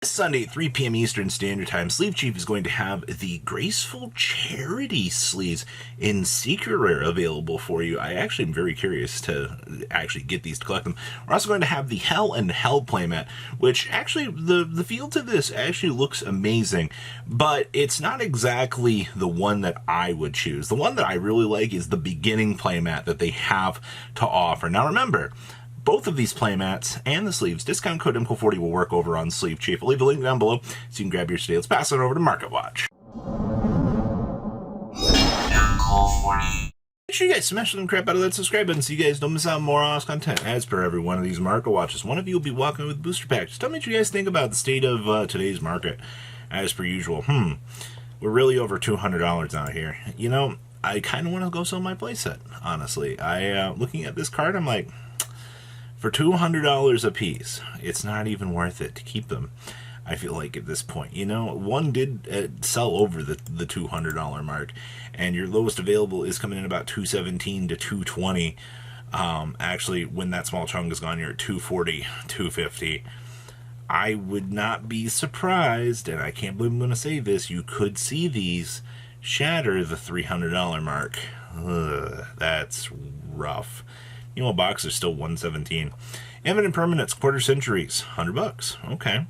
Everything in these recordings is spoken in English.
Sunday at 3 p.m. Eastern Standard Time, Sleeve Chief is going to have the Graceful Charity sleeves in Secret Rare available for you. I actually am very curious to actually get these to collect them. We're also going to have the Hell and Hell playmat, which actually, the feel to this actually looks amazing, but it's not exactly the one that I would choose. The one that I really like is the beginning playmat that they have to offer. Now remember, both of these playmats and the sleeves, discount code MCO40 will work over on Sleeve Chief. I'll leave a link down below so you can grab yours today. Let's pass it over to Market Watch. MCO40. Make sure you guys smash the crap out of that subscribe button so you guys don't miss out on more awesome content as per every one of these Market Watches. One of you will be walking with booster packs. Just tell me what you guys think about the state of today's market as per usual. We're really over $200 out here. You know, I kind of want to go sell my playset, honestly. Looking at this card, I'm like, for $200 a piece, it's not even worth it to keep them, I feel like, at this point. You know, one did sell over the $200 mark, and your lowest available is coming in about $217 to $220. Actually, when that small chunk is gone, you're at $240, $250. I would not be surprised, and I can't believe I'm going to say this, you could see these shatter the $300 mark. Ugh, that's rough. You know, a box is still $117. Eminent Permanents, quarter centuries, $100. Okay.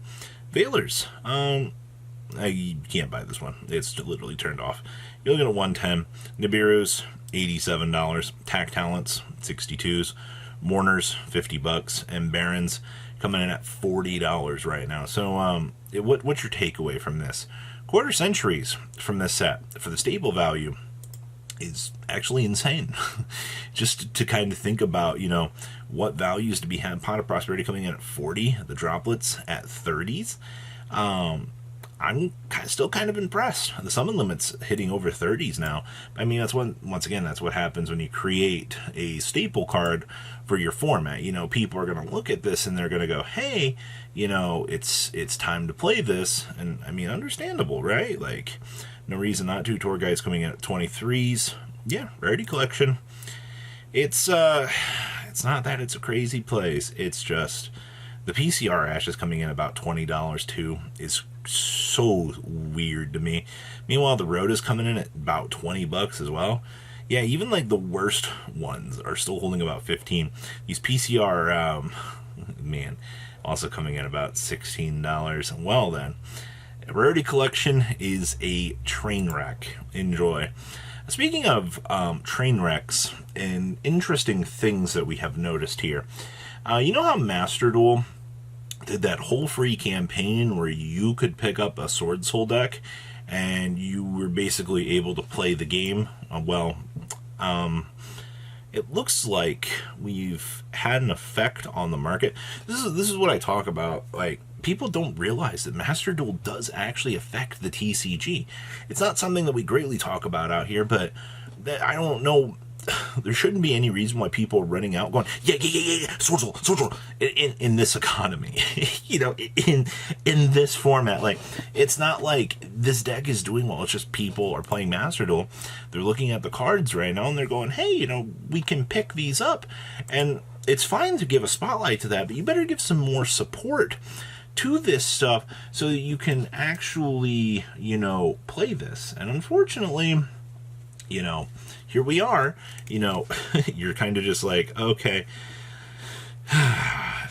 Veilers. You can't buy this one. It's literally turned off. You're looking at $110. Nibiru's, $87. Tack Talents, $62s. Mourners, $50. And Barons coming in at $40 right now. So, what's your takeaway from this? Quarter centuries from this set for the staple value is actually insane. Just to kind of think about, you know, what values to be had. Pot of Prosperity coming in at 40, the droplets at 30s. I'm still kind of impressed. The summon limit's hitting over 30s now. I mean, once again, that's what happens when you create a staple card for your format. You know, people are going to look at this and they're going to go, hey, you know, it's time to play this. And I mean, understandable, right? Like, no reason not to. Tour Guides coming in at 23s. Yeah, Rarity Collection. It's not that it's a crazy place. It's just the PCR Ash is coming in about $20 too. Is so weird to me. Meanwhile, the Road is coming in at about $20 as well. Yeah, even like the worst ones are still holding about 15. These PCR, man, also coming in about $16. Well then, Rarity Collection is a train wreck. Enjoy. Speaking of train wrecks and interesting things that we have noticed here, you know how Master Duel did that whole free campaign where you could pick up a Sword Soul deck and you were basically able to play the game? It looks like we've had an effect on the market. This is what I talk about. Like, people don't realize that Master Duel does actually affect the TCG. It's not something that we greatly talk about out here, but I don't know. There shouldn't be any reason why people are running out going, yeah, Sword Soul, in this economy. You know, in this format. Like, it's not like this deck is doing well. It's just people are playing Master Duel. They're looking at the cards right now and they're going, hey, you know, we can pick these up. And it's fine to give a spotlight to that, but you better give some more support to this stuff so that you can actually, you know, play this. And unfortunately, you know, here we are, you know, you're kind of just like, okay,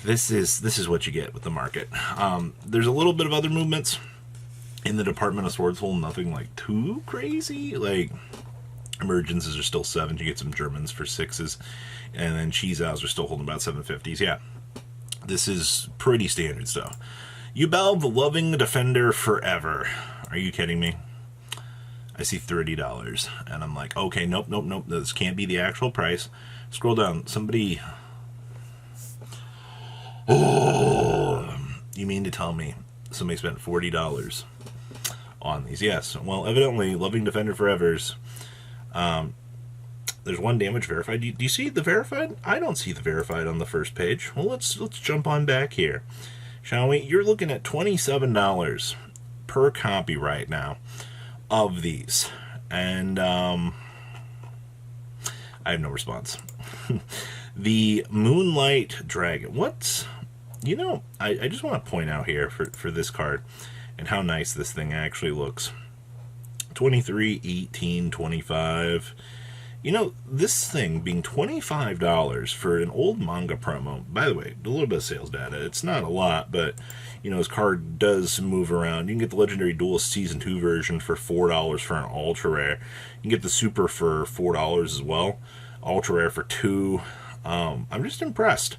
this is what you get with the market. There's a little bit of other movements in the Department of Sword Soul, nothing like too crazy. Like, Emergences are still 7s, you get some Germans for 6s, and then Cheese Owls are still holding about 750s. Yeah, this is pretty standard stuff. Yubel, the Loving Defender Forever. Are you kidding me? I see $30, and I'm like, okay, nope, this can't be the actual price. Scroll down. Somebody... Oh, you mean to tell me somebody spent $40 on these? Yes. Well, evidently, Loving Defender Forever's... there's one damage verified. Do you see the verified? I don't see the verified on the first page. Well, let's jump on back here, shall we? You're looking at $27 per copy right now of these, and I have no response. The Moonlight Dragon. What You know, I just want to point out here for this card and how nice this thing actually looks. 23, 18, 25. You know, this thing being $25 for an old manga promo, by the way, a little bit of sales data. It's not a lot, but, you know, his card does move around. You can get the Legendary Duelist Season 2 version for $4 for an Ultra Rare. You can get the Super for $4 as well. Ultra Rare for $2. I'm just impressed.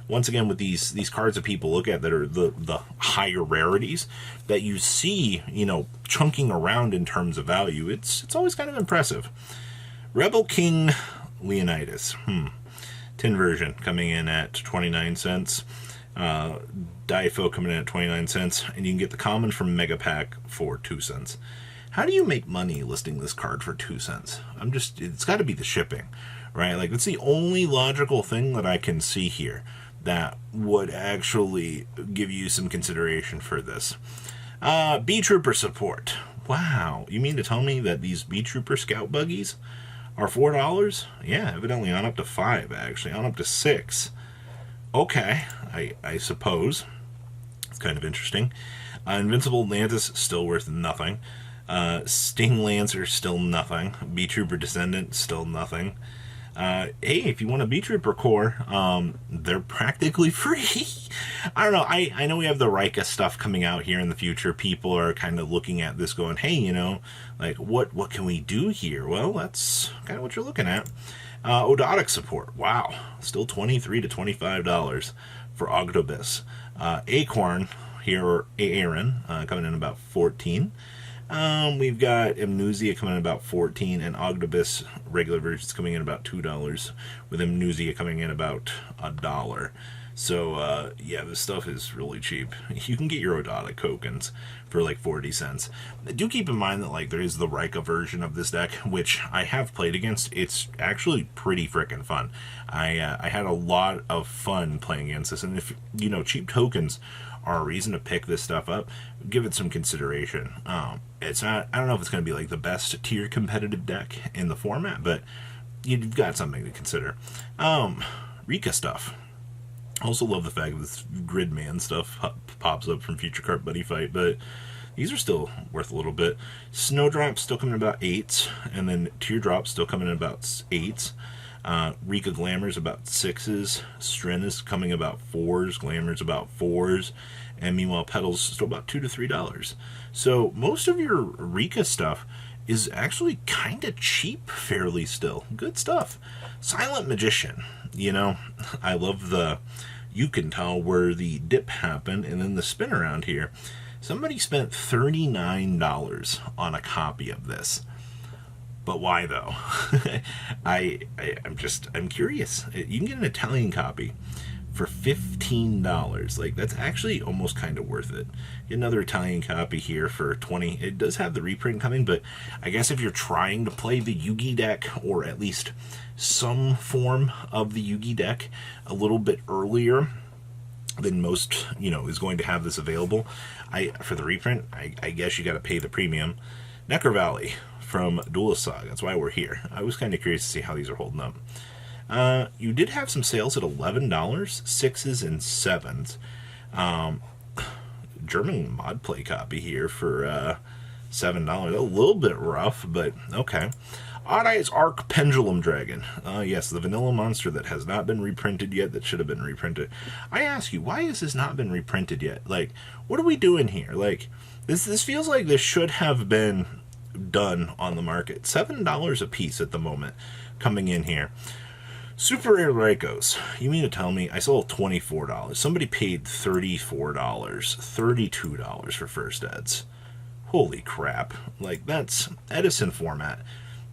Once again, with these cards that people look at that are the higher rarities that you see, you know, chunking around in terms of value, it's always kind of impressive. Rebel King Leonidas. Tin version coming in at 29 cents. Difo coming in at 29 cents. And you can get the common from Mega Pack for 2 cents. How do you make money listing this card for 2 cents? It's got to be the shipping, right? Like, that's the only logical thing that I can see here that would actually give you some consideration for this. B-Trooper support. Wow. You mean to tell me that these B-Trooper scout buggies are $4? Yeah, evidently on up to 5, actually. On up to 6. Okay, I suppose. It's kind of interesting. Invincible Atlantis, still worth nothing. Sting Lancer, still nothing. B-Trooper Descendant, still nothing. Hey, if you want a B-Trooper core, they're practically free. I don't know. I know we have the Rika stuff coming out here in the future. People are kind of looking at this going, hey, you know, like, what can we do here? Well, that's kind of what you're looking at. Odotic support. Wow. Still $23 to $25 for Octobus. Acorn here, or Aaron, coming in about 14. We've got Amnesia coming in about 14, and Octobus regular versions coming in about $2, with Amnesia coming in about $1. So, yeah, this stuff is really cheap. You can get your Odotic tokens for like 40 cents. Do keep in mind that, like, there is the Rika version of this deck, which I have played against. It's actually pretty freaking fun. I had a lot of fun playing against this, and if, you know, cheap tokens are a reason to pick this stuff up, give it some consideration. It's not, I don't know if it's going to be like the best tier competitive deck in the format, but you've got something to consider. Rika stuff. Also love the fact that this Gridman stuff pops up from Future Cart Buddy Fight, but these are still worth a little bit. Snowdrop still coming in about 8s, and then Teardrop still coming in about 8s. Rika Glamour's about 6s. Stren is coming about 4s. Glamour's about 4s. And meanwhile, Petals still about $2 to $3. So most of your Rika stuff is actually kind of cheap fairly still. Good stuff. Silent Magician. You know, I love the, you can tell where the dip happened and then the spin around here. Somebody spent $39 on a copy of this. But why though? I'm curious. You can get an Italian copy for $15. Like, that's actually almost kind of worth it. Get another Italian copy here for $20. It does have the reprint coming, but I guess if you're trying to play the Yugi deck, or at least some form of the Yugi deck a little bit earlier than most, you know, is going to have this available, for the reprint, I guess you got to pay the premium. Necker Valley from Duelist Saga. That's why we're here. I was kind of curious to see how these are holding up. You did have some sales at $11, 6s and 7s. German mod play copy here for $7. A little bit rough, but okay. Odd Eyes Arc Pendulum Dragon. Yes, the vanilla monster that has not been reprinted yet, that should have been reprinted. I ask you, why has this not been reprinted yet? Like, what are we doing here? Like, this feels like this should have been done on the market. $7 a piece at the moment coming in here. Super Rare Rikos. You mean to tell me I sold $24? Somebody paid $34, $32 for first eds. Holy crap. Like, that's Edison format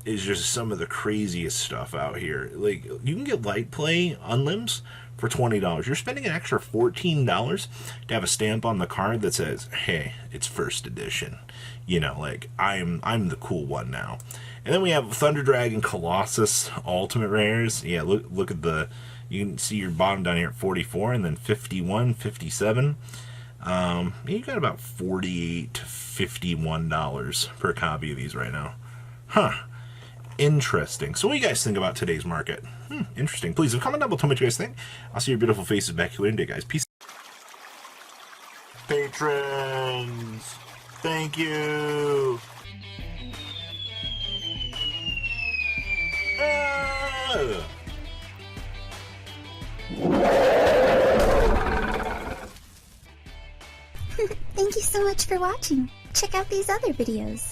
is just some of the craziest stuff out here. Like, you can get light play unlims for $20. You're spending an extra $14 to have a stamp on the card that says, hey, it's first edition. You know, like, I'm the cool one now. And then we have Thunder Dragon Colossus Ultimate Rares. Yeah, look at the, you can see your bottom down here at 44, and then 51, 57. You got about $48 to $51 per copy of these right now. Huh. Interesting. So what do you guys think about today's market? Interesting. Please leave a comment down below. Tell me what you guys think. I'll see your beautiful faces back here later, guys. Peace. Patrons, thank you. Thank you so much for watching. Check out these other videos.